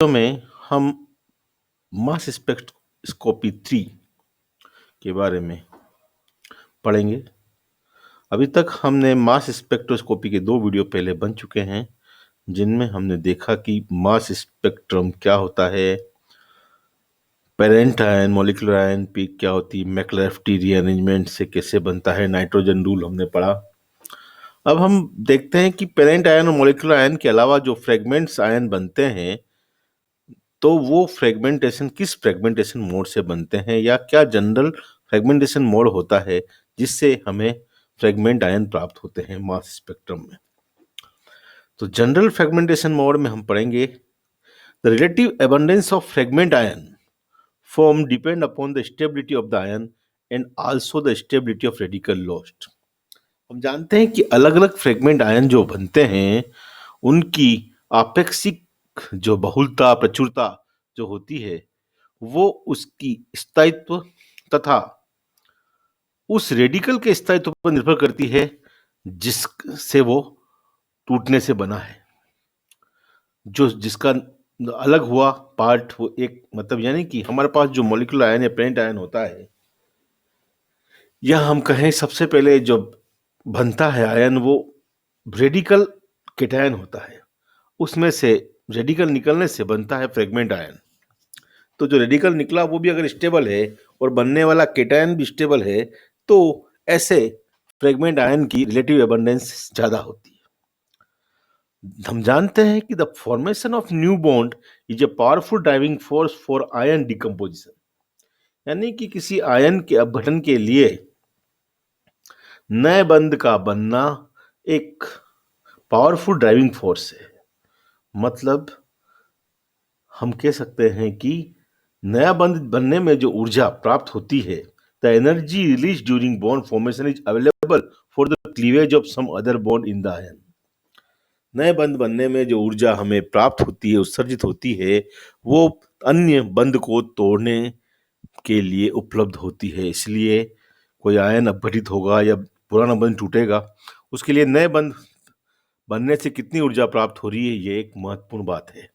में हम mass spectroscopy 3 के बारे में पढ़ेंगे। अभी तक हमने मास स्पेक्ट्रोस्कोपी के 2 वीडियो पहले बन चुके हैं, जिनमें हमने देखा कि मास स्पेक्ट्रम क्या होता है, parent ion, molecular ion peak क्या होती है, मैक्लैफ्टी रीअरेंजमेंट से कैसे बनता है, नाइट्रोजन रूल हमने पढ़ा। अब हम देखते हैं कि पेरेंट आयन और मॉलिक्यूलर आयन के अलावा जो फ्रेगमेंट्स आयन बनते हैं, तो वो फ्रेगमेंटेशन किस फ्रेगमेंटेशन मोड से बनते हैं, या क्या जनरल फ्रेगमेंटेशन मोड होता है जिससे हमें फ्रेगमेंट आयन प्राप्त होते हैं मास स्पेक्ट्रम में। तो जनरल फ्रेगमेंटेशन मोड में हम पढ़ेंगे the relative abundance of fragment ion form depend upon the stability of the ion and also the stability of radical lost. हम जानते हैं कि अलग अलग फ्रेगमेंट आयन जो बनते हैं उनकी आपेक्षिक जो बहुलता, प्रचुरता जो होती है, वो उसकी स्थायित्व तथा उस रेडिकल के स्थायित्व पर निर्भर करती है जिससे वो टूटने से बना है। जो जिसका अलग हुआ पार्ट, वो एक मतलब यानी कि हमारे पास जो मॉलिक्यूलर आयन या पेरेंट आयन होता है, या हम कहें सबसे पहले जो बनता है आयन, वो रेडिकल केटायन होता है। उसमें से रेडिकल निकलने से बनता है फ्रेगमेंट आयन। तो जो रेडिकल निकला वो भी अगर स्टेबल है और बनने वाला केटायन भी स्टेबल है, तो ऐसे फ्रेगमेंट आयन की रिलेटिव अबंडेंस ज्यादा होती है। हम जानते हैं कि the formation of new bond is a powerful driving force for ion decomposition, यानी कि किसी आयन के अपघटन के लिए नए बंध का बनना एक पावरफुल ड्राइविंग फोर्स है। मतलब हम कह सकते हैं कि नया बंध बनने में जो ऊर्जा प्राप्त होती है, the energy release during bond formation is available for the cleavage of some other bond in the ion. नए बंध बनने में जो ऊर्जा हमें प्राप्त होती है, उत्सर्जित होती है, वो अन्य बंध को तोड़ने के लिए उपलब्ध होती है। इसलिए कोई आयन अपघटित होगा या पुराना बंध टूटेगा, उसके लिए नए बंध बनने से कितनी ऊर्जा प्राप्त हो रही है, ये एक महत्वपूर्ण बात है।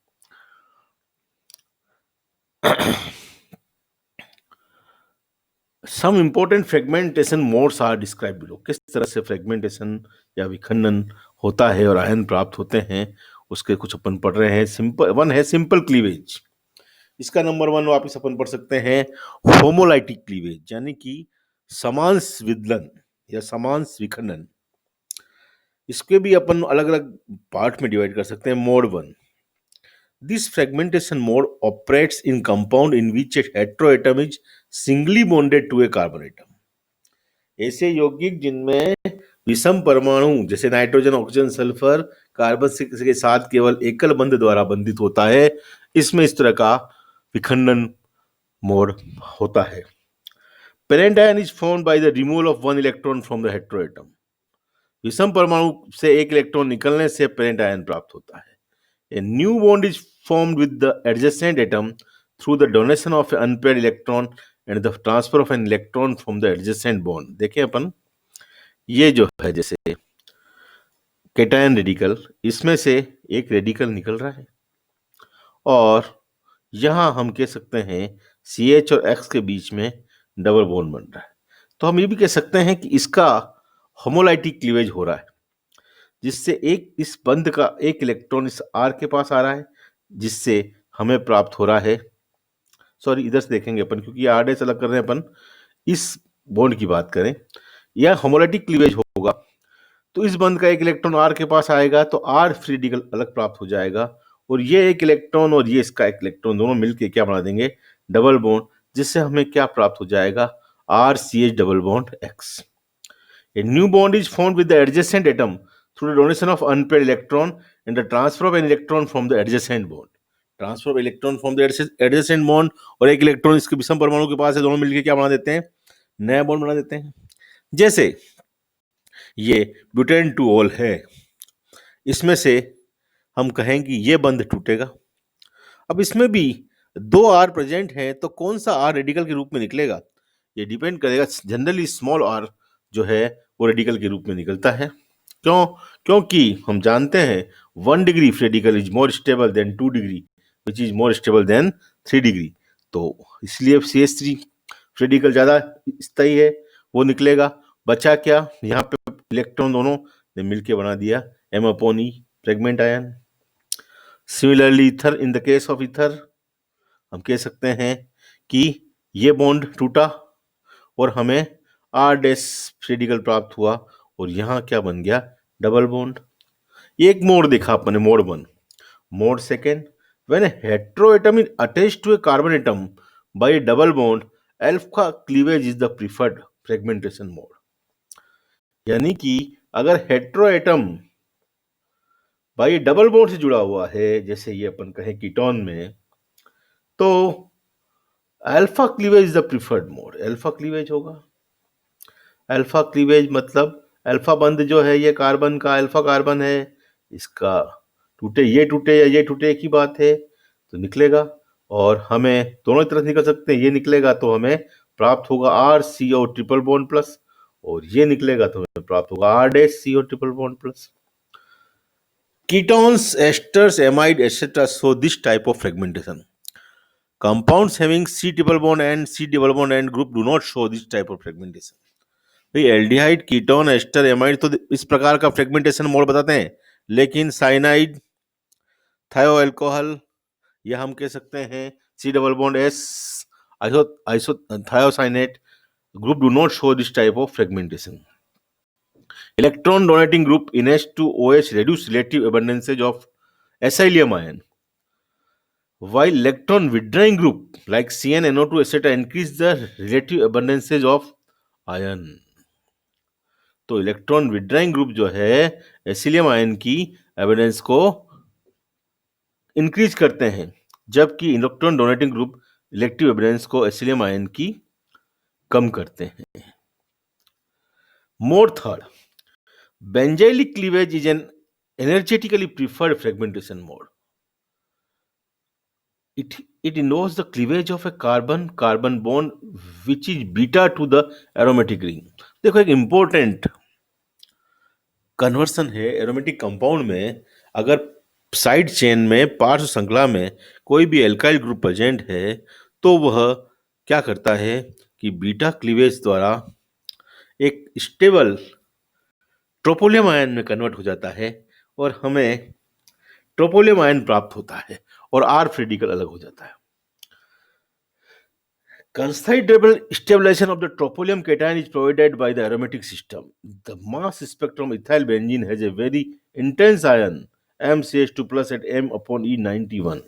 Some important fragmentation modes are describe below. किस तरह से फ्रेगमेंटेशन या विखंडन होता है और आयन प्राप्त होते हैं, उसके कुछ अपन पढ़ रहे हैं। सिंपल वन है सिंपल क्लीवेज। इसका नंबर 1 वापस अपन पढ़ सकते हैं होमोलाइटिक क्लीवेज, यानी कि समान विदलन या समान विखंडन। इसके भी अपन अलग अलग पार्ट में डिवाइड कर सकते हैं। Mode 1, this fragmentation mode operates in compound in which a heteroatom is singly bonded to a carbon atom. ऐसे यौगिक जिनमें विषम परमाणु जैसे नाइट्रोजन, ऑक्सीजन, सल्फर कार्बन के साथ केवल एकल बंध द्वारा बंधित होता है, इसमें इस तरह का विखंडन मोड होता है। Parent ion is formed by the removal of 1 electron from the heteroatom. विषम परमाणु से एक इलेक्ट्रॉन निकलने से पेरेंट आयन प्राप्त होता है। A new bond is formed with the adjacent atom through the donation of an unpaired electron and the transfer of an electron from the adjacent bond. देखें अपन, ये जो है जैसे केटायन रेडिकल, इसमें से एक रेडिकल निकल रहा है और यहां हम कह सकते हैं CH और X के बीच में डबल बॉन्ड बन रहा है। तो हम ये भी कह सकते हैं कि इसका होमोलाइटिक क्लीवेज हो रहा है, जिससे एक इस बंध का एक इलेक्ट्रॉन इस R के पास आ रहा है, जिससे हमें प्राप्त हो रहा है, सॉरी इधर से देखेंगे अपन क्योंकि R डैश अलग कर रहे हैं अपन, इस बॉन्ड की बात करें, यह होमोलाइटिक क्लीवेज होगा तो इस बंध का एक इलेक्ट्रॉन R के पास आएगा तो R फ्री रेडिकल अलग प्राप्त हो जाएगा, और ये एक इलेक्ट्रॉन और ये इसका एक इलेक्ट्रॉन दोनों मिलके क्या बना देंगे, डबल बॉन्ड, जिससे हमें क्या प्राप्त हो जाएगा, RCH double bond X। A new bond is formed with the adjacent atom through the donation of unpaired electron and the transfer of an electron from the adjacent bond. Transfer of electron from the adjacent bond और एक electron इसके विषम परमाणु के पास है, दोनों मिलकर क्या बना देते हैं, नया बॉन्ड बना देते हैं। जैसे ये ब्यूटेन 2 ऑल है, इसमें से हम कहेंगे ये बंध टूटेगा। अब इसमें भी 2 R प्रेजेंट है, तो कौन सा R रेडिकल के रूप में निकलेगा, ये डिपेंड करेगा। जनरली स्मॉल R जो है वो रेडिकल के रूप में निकलता है। क्यों? क्योंकि हम जानते हैं 1 degree radical is more stable then 2 degree which is more stable then 3 degree. तो इसलिए CH3 फ्री रेडिकल ज़्यादा स्थायी है, वो निकलेगा। बचा क्या, यहाँ पे इलेक्ट्रॉन दोनों ने मिलके बना दिया M/E fragment ion. Similarly ether, in the case of ether हम कह सकते हैं कि ये बॉन्ड टूटा और हमें R डैश रेडिकल प्राप्त हुआ, और यहाँ क्या बन गया, डबल बॉन्ड। एक मोड देखा अपने, mode 1। Mode second, when heteroatom is attached to a carbon atom by double bond, alpha cleavage is the preferred fragmentation mode. यानी कि अगर हेटेरोएटम बाय डबल बॉन्ड से जुड़ा हुआ है, जैसे ये अपन कहें कीटोन में, तो alpha cleavage is the preferred mode, alpha cleavage होगा। अल्फा क्लीवेज मतलब अल्फा बंध जो है ये कार्बन का, अल्फा कार्बन है, इसका टूटे या ये टूटे, एक ही बात है, तो निकलेगा। और हमें दोनों तरफ निकल सकते हैं, ये निकलेगा तो हमें प्राप्त होगा RCO ट्रिपल बॉन्ड प्लस, और ये निकलेगा तो हमें प्राप्त होगा R dash CO triple bond plus. Ketones, esters, amide, etc. show this type of fragmentation. Compounds having C triple bond and C double bond end group do not show this type of fragmentation. भाई aldehyde, ketone, ester, amide तो इस प्रकार का fragmentation mode बताते हैं, लेकिन cyanide, थायो alcohol, या हम कह सकते हैं C double bond S, iso thiocyanate group do not show this type of fragmentation. Electron donating group in H2OH reduce relative abundances of acylium ion, while electron withdrawing group like CnNO2 etc. increase the relative abundances of ion. तो electron withdrawing group जो है एसिलियम ion की evidence को increase करते हैं, जबकि electron donating group elective evidence को एसिलियम ion की कम करते हैं. Mode third, benzylic cleavage is an energetically preferred fragmentation mode. It involves the cleavage of a carbon bond which is beta to the aromatic ring. देखो एक important conversion है aromatic compound में, अगर side chain में, पार्श्व श्रृंखला में कोई भी एल्काइल ग्रुप प्रेजेंट है, तो वह क्या करता है कि बीटा क्लीवेज द्वारा एक स्टेबल ट्रोपोलियम आयन में कन्वर्ट हो जाता है, और हमें ट्रोपोलियम आयन प्राप्त होता है, और R रेडिकल अलग हो जाता है. Considerable stabilization of the troponium cation is provided by the aromatic system. The mass spectrum of ethyl benzene has a very intense ion MCH2 plus at M/E91.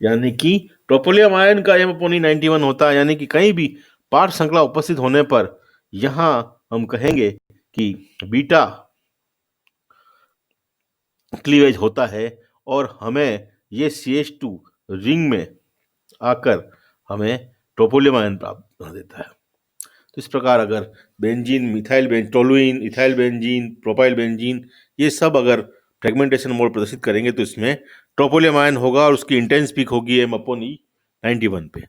यानी कि ट्रोपोलियम आयन का M/E91 होता है, यानी कि कहीं भी पार्श्व श्रृंखला उपस्थित होने पर यहां हम कहेंगे कि बीटा क्लीवेज होता है, और हमें ये CH2 रिंग में आकर हमें ट्रोपोलियम आयन प्राप्त हो देता है. तो इस प्रकार अगर benzene, methyl benzene, toluene, ethyl benzene, propyl benzene, ये सब अगर फ्रेगमेंटेशन मोड प्रदर्शित करेंगे तो इसमें ट्रोपोलियम आयन होगा, और उसकी इंटेंस पीक होगी M/E91 पे.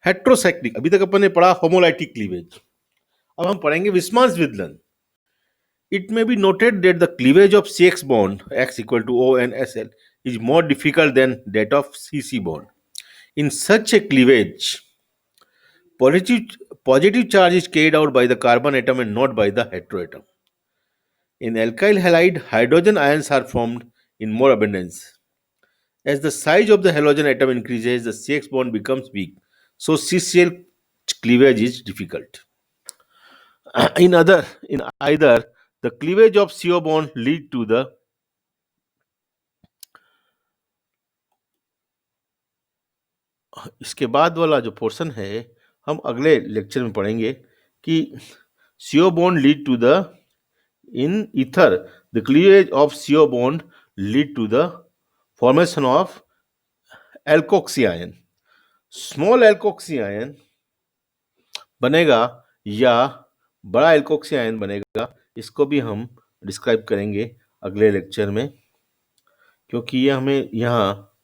हेट्रोसाइक्लिक, अभी तक अपन ने पढ़ा होमोलाइटिक क्लीवेज, अब हम पढ़ेंगे विस्मांस-विदलन. It may be noted that the cleavage of CX bond X equal to O and SL is more difficult than that of CC bond. In such a cleavage, positive charge is carried out by the carbon atom and not by the heteroatom. In alkyl halide, hydrogen ions are formed in more abundance. As the size of the halogen atom increases, the CX bond becomes weak, so CCl cleavage is difficult. In either, the cleavage of CO bond lead to the इसके बाद वाला जो portion है हम अगले lecture में पढ़ेंगे कि CO bond lead to the, in ether the cleavage of CO bond lead to the formation of alkoxy ion. Small alkoxy ion बनेगा या बड़ा एल्कोक्सी आयन बनेगा, इसको भी हम डिस्क्राइब करेंगे अगले लेक्चर में, क्योंकि ये हमें यहाँ